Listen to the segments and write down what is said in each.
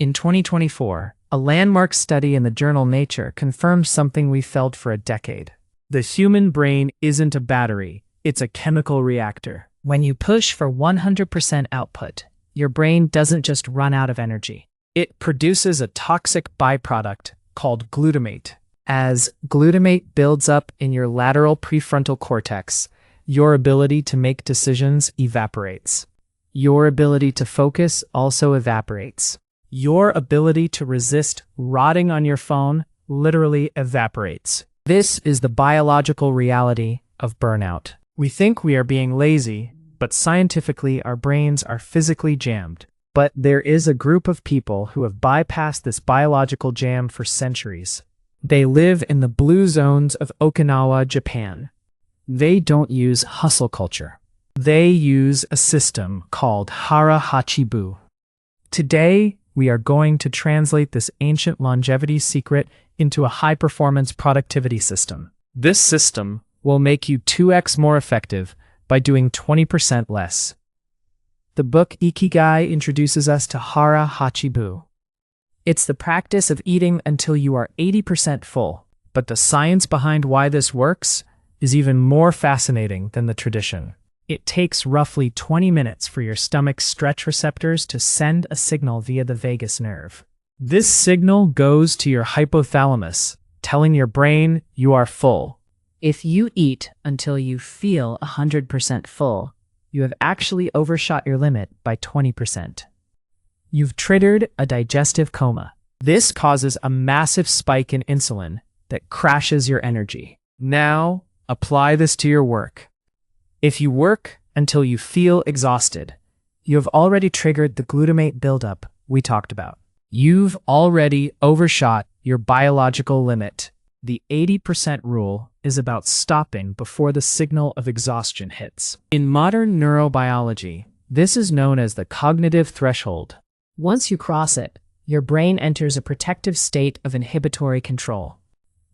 In 2024, a landmark study in the journal Nature confirmed something we felt for a decade. The human brain isn't a battery, it's a chemical reactor. When you push for 100% output, your brain doesn't just run out of energy. It produces a toxic byproduct called glutamate. As glutamate builds up in your lateral prefrontal cortex, your ability to make decisions evaporates. Your ability to focus also evaporates. Your ability to resist rotting on your phone literally evaporates. This is the biological reality of burnout. We think we are being lazy, but scientifically our brains are physically jammed. But there is a group of people who have bypassed this biological jam for centuries. They live in the blue zones of Okinawa, Japan. They don't use hustle culture. They use a system called Hara Hachi Bu. Today, we are going to translate this ancient longevity secret into a high-performance productivity system. This system will make you 2x more effective by doing 20% less. The book Ikigai introduces us to Hara Hachi Bu. It's the practice of eating until you are 80% full. But the science behind why this works is even more fascinating than the tradition. It takes roughly 20 minutes for your stomach's stretch receptors to send a signal via the vagus nerve. This signal goes to your hypothalamus, telling your brain you are full. If you eat until you feel 100% full, you have actually overshot your limit by 20%. You've triggered a digestive coma. This causes a massive spike in insulin that crashes your energy. Now, apply this to your work. If you work until you feel exhausted, you have already triggered the glutamate buildup we talked about. You've already overshot your biological limit. The 80% rule is about stopping before the signal of exhaustion hits. In modern neurobiology, this is known as the cognitive threshold. Once you cross it, your brain enters a protective state of inhibitory control.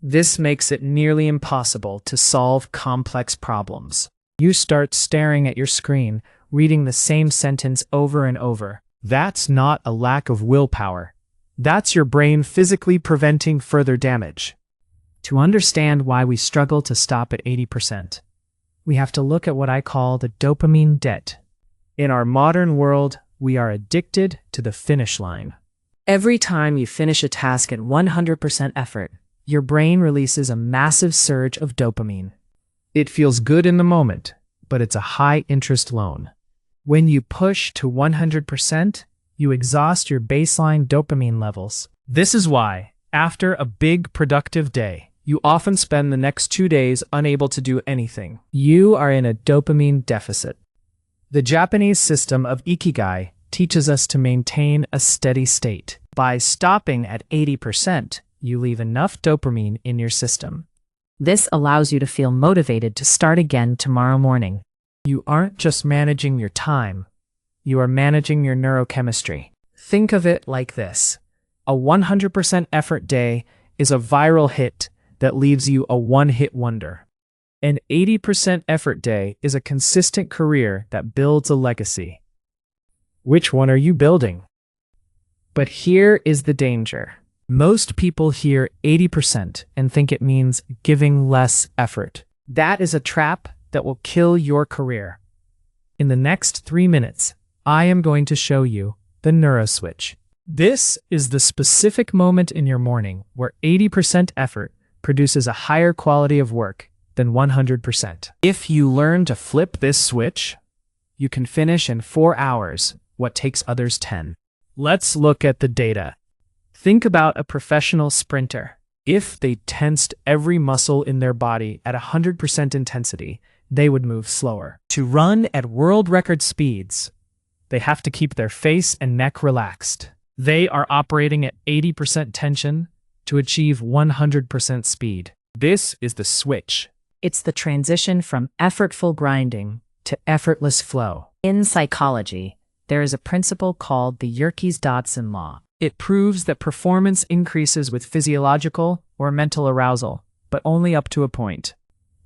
This makes it nearly impossible to solve complex problems. You start staring at your screen, reading the same sentence over and over. That's not a lack of willpower. That's your brain physically preventing further damage. To understand why we struggle to stop at 80%, we have to look at what I call the dopamine debt. In our modern world, we are addicted to the finish line. Every time you finish a task at 100% effort, your brain releases a massive surge of dopamine. It feels good in the moment, but it's a high-interest loan. When you push to 100%, you exhaust your baseline dopamine levels. This is why, after a big productive day, you often spend the next 2 days unable to do anything. You are in a dopamine deficit. The Japanese system of Ikigai teaches us to maintain a steady state. By stopping at 80%, you leave enough dopamine in your system. This allows you to feel motivated to start again tomorrow morning. You aren't just managing your time, you are managing your neurochemistry. Think of it like this. A 100% effort day is a viral hit that leaves you a one-hit wonder. An 80% effort day is a consistent career that builds a legacy. Which one are you building? But here is the danger. Most people hear 80% and think it means giving less effort. That is a trap that will kill your career. In the next 3 minutes, I am going to show you the neuroswitch. This is the specific moment in your morning where 80% effort produces a higher quality of work than 100%. If you learn to flip this switch, you can finish in 4 hours what takes others 10. Let's look at the data. Think about a professional sprinter. If they tensed every muscle in their body at 100% intensity, they would move slower. To run at world record speeds, they have to keep their face and neck relaxed. They are operating at 80% tension to achieve 100% speed. This is the switch. It's the transition from effortful grinding to effortless flow. In psychology, there is a principle called the Yerkes-Dodson law. It proves that performance increases with physiological or mental arousal, but only up to a point.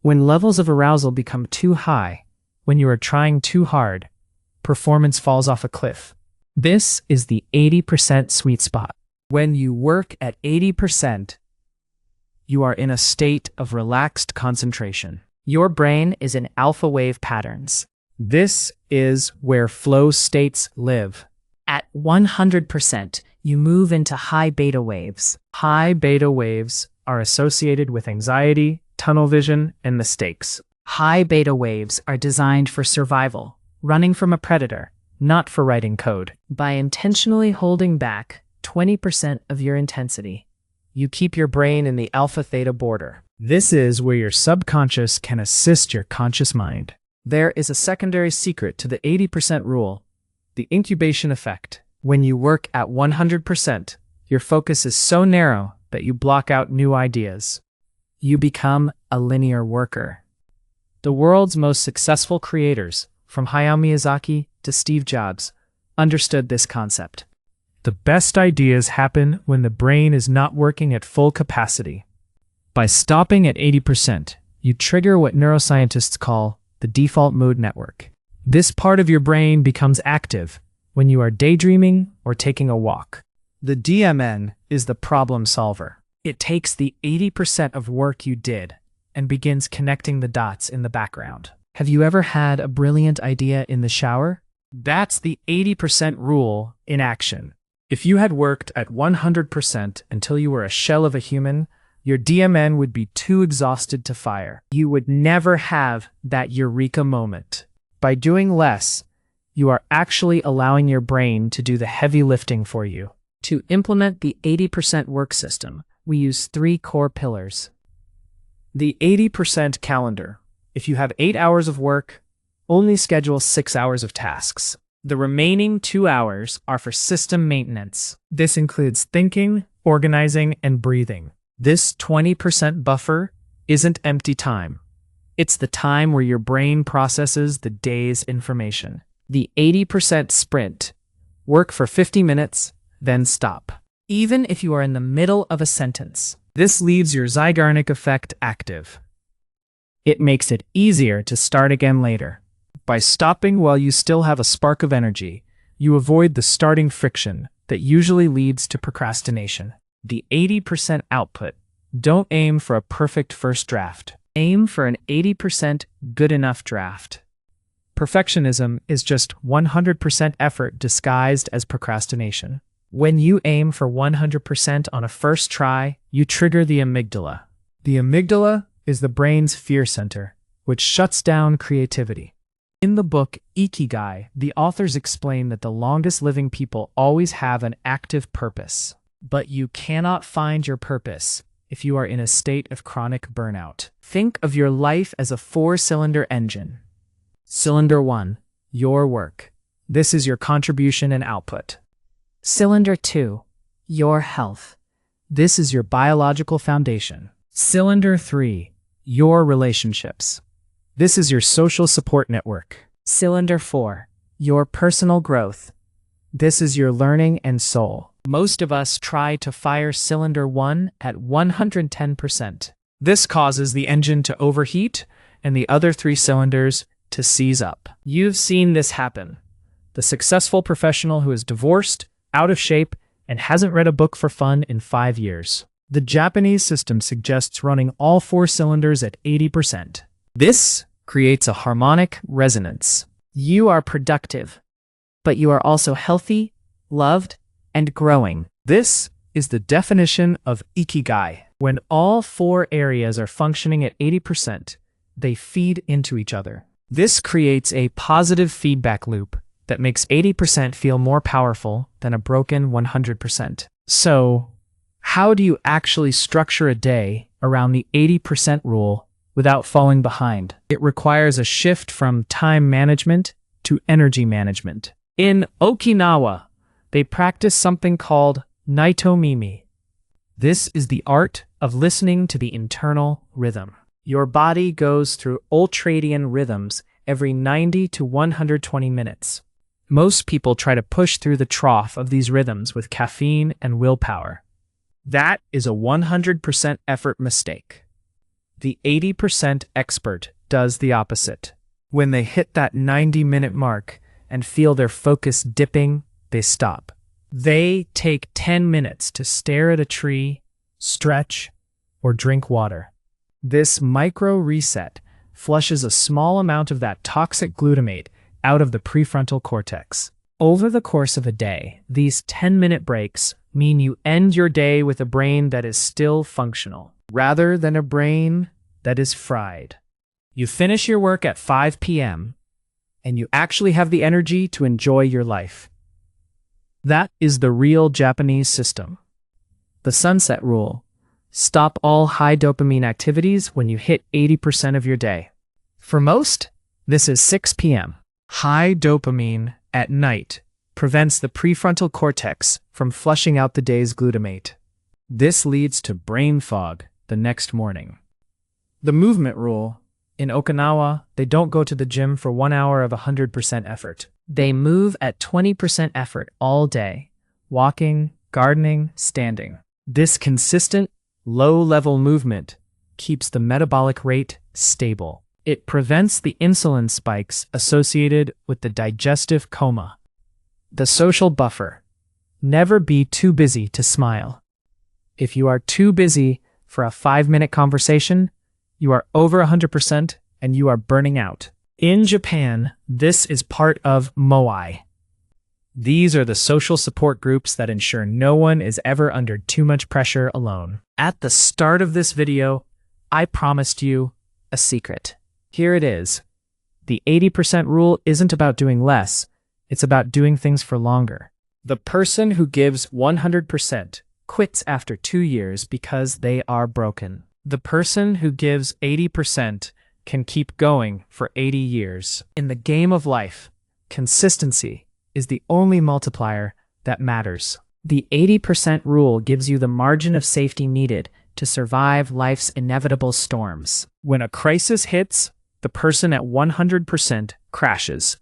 When levels of arousal become too high, when you are trying too hard, performance falls off a cliff. This is the 80% sweet spot. When you work at 80%, you are in a state of relaxed concentration. Your brain is in alpha wave patterns. This is where flow states live. At 100%, you move into high beta waves. High beta waves are associated with anxiety, tunnel vision, and mistakes. High beta waves are designed for survival, running from a predator, not for writing code. By intentionally holding back 20% of your intensity, you keep your brain in the alpha-theta border. This is where your subconscious can assist your conscious mind. There is a secondary secret to the 80% rule, the incubation effect. When you work at 100%, your focus is so narrow that you block out new ideas. You become a linear worker. The world's most successful creators, from Hayao Miyazaki to Steve Jobs, understood this concept. The best ideas happen when the brain is not working at full capacity. By stopping at 80%, you trigger what neuroscientists call the default mode network. This part of your brain becomes active when you are daydreaming or taking a walk. The DMN is the problem solver. It takes the 80% of work you did and begins connecting the dots in the background. Have you ever had a brilliant idea in the shower? That's the 80% rule in action. If you had worked at 100% until you were a shell of a human, your DMN would be too exhausted to fire. You would never have that eureka moment. By doing less, you are actually allowing your brain to do the heavy lifting for you. To implement the 80% work system, we use 3 core pillars. The 80% calendar. If you have 8 hours of work, only schedule 6 hours of tasks. The remaining 2 hours are for system maintenance. This includes thinking, organizing, and breathing. This 20% buffer isn't empty time. It's the time where your brain processes the day's information. The 80% sprint. Work for 50 minutes, then stop. Even if you are in the middle of a sentence. This leaves your Zeigarnik effect active. It makes it easier to start again later. By stopping while you still have a spark of energy, you avoid the starting friction that usually leads to procrastination. The 80% output. Don't aim for a perfect first draft. Aim for an 80% good enough draft. Perfectionism is just 100% effort disguised as procrastination. When you aim for 100% on a first try, you trigger the amygdala. The amygdala is the brain's fear center, which shuts down creativity. In the book Ikigai, the authors explain that the longest living people always have an active purpose. But you cannot find your purpose if you are in a state of chronic burnout. Think of your life as a 4-cylinder engine. Cylinder 1, your work. This is your contribution and output. Cylinder 2, your health. This is your biological foundation. Cylinder 3, your relationships. This is your social support network. Cylinder 4, your personal growth. This is your learning and soul. Most of us try to fire cylinder 1 at 110%. This causes the engine to overheat and the other 3 cylinders to seize up. You've seen this happen. The successful professional who is divorced, out of shape, and hasn't read a book for fun in 5 years. The Japanese system suggests running all 4 cylinders at 80%. This creates a harmonic resonance. You are productive, but you are also healthy, loved, and growing. This is the definition of Ikigai. When all 4 areas are functioning at 80%, they feed into each other. This creates a positive feedback loop that makes 80% feel more powerful than a broken 100%. So, how do you actually structure a day around the 80% rule without falling behind? It requires a shift from time management to energy management. In Okinawa, they practice something called Naito-mimi. This is the art of listening to the internal rhythm. Your body goes through ultradian rhythms every 90 to 120 minutes. Most people try to push through the trough of these rhythms with caffeine and willpower. That is a 100% effort mistake. The 80% expert does the opposite. When they hit that 90-minute mark and feel their focus dipping, they stop. They take 10 minutes to stare at a tree, stretch, or drink water. This micro reset flushes a small amount of that toxic glutamate out of the prefrontal cortex. Over the course of a day, these 10-minute breaks mean you end your day with a brain that is still functional, rather than a brain that is fried. You finish your work at 5 p.m., and you actually have the energy to enjoy your life. That is the real Japanese system. The sunset rule. Stop all high dopamine activities when you hit 80% of your day. For most, this is 6 p.m. High dopamine at night prevents the prefrontal cortex from flushing out the day's glutamate. This leads to brain fog the next morning. The movement rule. In Okinawa, they don't go to the gym for 1 hour of 100% effort. They move at 20% effort all day, walking, gardening, standing. This consistent, low-level movement keeps the metabolic rate stable. It prevents the insulin spikes associated with the digestive coma. The social buffer. Never be too busy to smile. If you are too busy for a 5-minute conversation, you are over 100% and you are burning out. In Japan, this is part of moai. These are the social support groups that ensure no one is ever under too much pressure alone. At the start of this video, I promised you a secret. Here it is. The 80% rule isn't about doing less, it's about doing things for longer. The person who gives 100% quits after 2 years because they are broken. The person who gives 80% can keep going for 80 years. In the game of life, consistency is the only multiplier that matters. The 80% rule gives you the margin of safety needed to survive life's inevitable storms. When a crisis hits, the person at 100% crashes.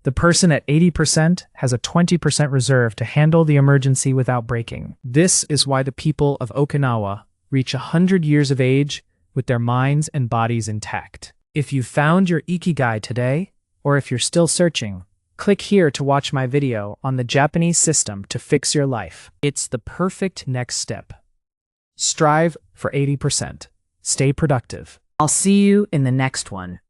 The person at 80% has a 20% reserve to handle the emergency without breaking. This is why the people of Okinawa reach 100 years of age with their minds and bodies intact. If you found your ikigai today, or if you're still searching, click here to watch my video on the Japanese system to fix your life. It's the perfect next step. Strive for 80%. Stay productive. I'll see you in the next one.